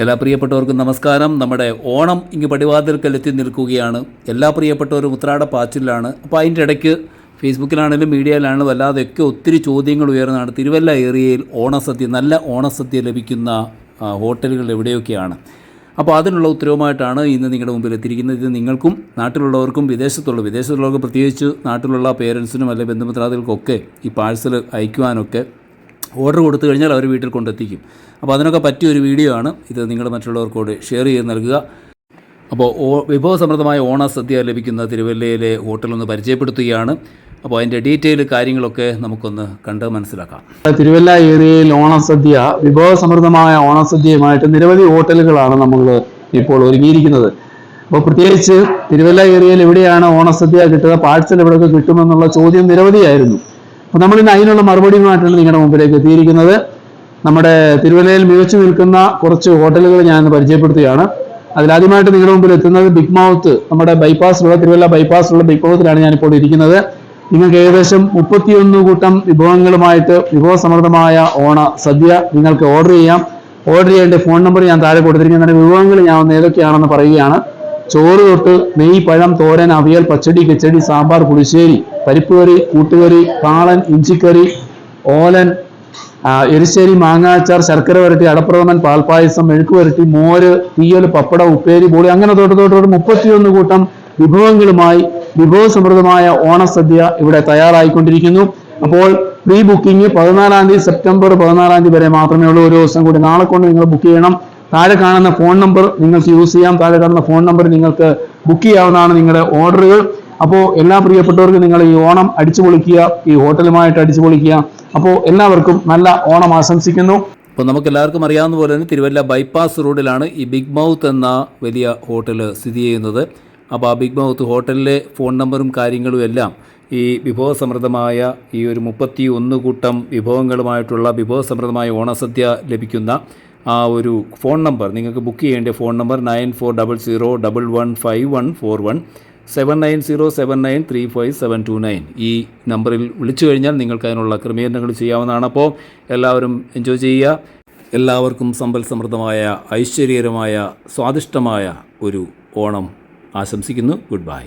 എല്ലാ പ്രിയപ്പെട്ടവർക്കും നമസ്കാരം. നമ്മുടെ ഓണം ഇങ്ങ് പടിവാതിൽക്കൽ എത്തി നിൽക്കുകയാണ്. എല്ലാ പ്രിയപ്പെട്ടവരും ഉത്രാട പാച്ചിലാണ്. അപ്പോൾ അതിൻ്റെ ഇടയ്ക്ക് ഫേസ്ബുക്കിലാണെങ്കിലും മീഡിയയിലാണെങ്കിലും അല്ലാതെയൊക്കെ ഒത്തിരി ചോദ്യങ്ങൾ ഉയർന്നതാണ്. തിരുവല്ല ഏരിയയിൽ ഓണസദ്യ, നല്ല ഓണസദ്യ ലഭിക്കുന്ന ഹോട്ടലുകൾ എവിടെയൊക്കെയാണ്. അപ്പോൾ അതിനുള്ള ഉത്തരവുമായിട്ടാണ് ഇന്ന് നിങ്ങളുടെ മുമ്പിൽ എത്തിയിരിക്കുന്നത്. ഇത് നിങ്ങൾക്കും നാട്ടിലുള്ളവർക്കും വിദേശത്തുള്ളവർക്ക് പ്രത്യേകിച്ച് നാട്ടിലുള്ള പേരൻസിനും അല്ലെങ്കിൽ ബന്ധുമിത്രാദികൾക്കൊക്കെ ഈ പാഴ്സൽ അയക്കുവാനൊക്കെ ഓർഡർ കൊടുത്തു കഴിഞ്ഞാൽ അവർ വീട്ടിൽ കൊണ്ടെത്തിക്കും. അപ്പോൾ അതിനൊക്കെ പറ്റിയൊരു വീഡിയോ ആണ് ഇത്. നിങ്ങൾ മറ്റുള്ളവർക്കോട് ഷെയർ ചെയ്ത് നൽകുക. അപ്പോൾ വിഭവസമൃദ്ധമായ ഓണസദ്യ ലഭിക്കുന്ന തിരുവല്ലയിലെ ഹോട്ടലൊന്ന് പരിചയപ്പെടുത്തുകയാണ്. അപ്പോൾ അതിൻ്റെ ഡീറ്റെയിൽ കാര്യങ്ങളൊക്കെ നമുക്കൊന്ന് കണ്ട് മനസ്സിലാക്കാം. തിരുവല്ല ഏരിയയിൽ ഓണസദ്യ, വിഭവസമൃദ്ധമായ ഓണസദ്യയുമായിട്ട് നിരവധി ഹോട്ടലുകളാണ് നമ്മൾ ഇപ്പോൾ ഒരുങ്ങിയിരിക്കുന്നത്. അപ്പോൾ പ്രത്യേകിച്ച് തിരുവല്ല ഏരിയയിൽ എവിടെയാണ് ഓണസദ്യ കിട്ടുക, പാഴ്സൽ എവിടെയൊക്കെ കിട്ടുമെന്നുള്ള ചോദ്യം നിരവധിയായിരുന്നു. അപ്പോൾ നമ്മളിന്ന് അതിനുള്ള മറുപടിയുമായിട്ടാണ് നിങ്ങളുടെ മുമ്പിലേക്ക് എത്തിയിരിക്കുന്നത്. നമ്മുടെ തിരുവല്ലയിൽ മികച്ചു നിൽക്കുന്ന കുറച്ച് ഹോട്ടലുകൾ ഞാൻ പരിചയപ്പെടുത്തുകയാണ്. അതിലാദ്യമായിട്ട് നിങ്ങളുടെ മുമ്പിൽ എത്തുന്നത് ബിഗ് മൗത്ത്, നമ്മുടെ ബൈപ്പാസിലുള്ള തിരുവല്ല ബൈപ്പാസിലുള്ള ബിഗ് മൗത്തിലാണ് ഞാനിപ്പോൾ ഇരിക്കുന്നത്. നിങ്ങൾക്ക് ഏകദേശം 31 കൂട്ടം വിഭവങ്ങളുമായിട്ട് വിഭവസമൃദ്ധമായ ഓണ സദ്യ നിങ്ങൾക്ക് ഓർഡർ ചെയ്യാം. ഓർഡർ ചെയ്യേണ്ട ഫോൺ നമ്പർ ഞാൻ താഴെ കൊടുത്തിരിക്കുന്നതിന്റെ വിഭവങ്ങൾ ഞാൻ ഒന്ന് ഏതൊക്കെയാണെന്ന് പറയുകയാണ്. ചോറ് തൊട്ട് നെയ്യ്, പഴം, തോരൻ, അവിയൽ, പച്ചടി, കിച്ചടി, സാമ്പാർ, പുളിശ്ശേരി, പരിപ്പ് കറി, കൂട്ടുകറി, കാളൻ, ഇഞ്ചിക്കറി, ഓലൻ, എരിശ്ശേരി, മാങ്ങാച്ചാർ, ശർക്കര വരട്ടി, അടപ്രഥമൻ, പാൽപ്പായസം, മെഴുക്ക് വരട്ടി, മോര്, തീയൽ, പപ്പടം, ഉപ്പേരി, ബോളി, അങ്ങനെ തൊട്ട് 31 കൂട്ടം വിഭവങ്ങളുമായി വിഭവസമൃദ്ധമായ ഓണസദ്യ ഇവിടെ തയ്യാറായിക്കൊണ്ടിരിക്കുന്നു. അപ്പോൾ പ്രീ ബുക്കിംഗ് 14 തീയതി, സെപ്റ്റംബർ 14 വരെ മാത്രമേ ഉള്ളൂ. ഒരു ദിവസം കൂടി, നാളെ കൊണ്ട് നിങ്ങൾ ബുക്ക് ചെയ്യണം. താഴെ കാണുന്ന ഫോൺ നമ്പർ നിങ്ങൾക്ക് യൂസ് ചെയ്യാം. താഴെ കാണുന്ന ഫോൺ നമ്പർ നിങ്ങൾക്ക് ബുക്ക് ചെയ്യാവുന്നതാണ് നിങ്ങളുടെ ഓർഡറുകൾ. അപ്പോൾ എല്ലാ പ്രിയപ്പെട്ടവർക്കും നിങ്ങൾ ഈ ഓണം അടിച്ചു പൊളിക്കുക, ഈ ഹോട്ടലുമായിട്ട് അടിച്ചു പൊളിക്കുക. അപ്പോൾ എല്ലാവർക്കും നല്ല ഓണം ആശംസിക്കുന്നു. അപ്പോൾ നമുക്ക് എല്ലാവർക്കും അറിയാവുന്ന പോലെ തന്നെ തിരുവല്ല ബൈപ്പാസ് റോഡിലാണ് ഈ ബിഗ് മൗത്ത് എന്ന വലിയ ഹോട്ടൽ സ്ഥിതി ചെയ്യുന്നത്. അപ്പോൾ ആ ബിഗ് മൗത്ത് ഹോട്ടലിലെ ഫോൺ നമ്പറും കാര്യങ്ങളും എല്ലാം ഈ വിഭവസമൃദ്ധമായ ഈ ഒരു 31 കൂട്ടം വിഭവങ്ങളുമായിട്ടുള്ള വിഭവസമൃദ്ധമായ ഓണസദ്യ ലഭിക്കുന്ന ആ ഒരു ഫോൺ നമ്പർ, നിങ്ങൾക്ക് ബുക്ക് ചെയ്യേണ്ട ഫോൺ നമ്പർ 9400115141 7907935729. ഈ നമ്പറിൽ വിളിച്ചു കഴിഞ്ഞാൽ നിങ്ങൾക്ക് അതിനുള്ള ക്രമീകരണങ്ങൾ ചെയ്യാവുന്നതാണ്. അപ്പോൾ എല്ലാവരും എൻജോയ് ചെയ്യുക. എല്ലാവർക്കും സമ്പൽ സമൃദ്ധമായ, ഐശ്വര്യകരമായ, സ്വാദിഷ്ടമായ ഒരു ഓണം ആശംസിക്കുന്നു. Good bye.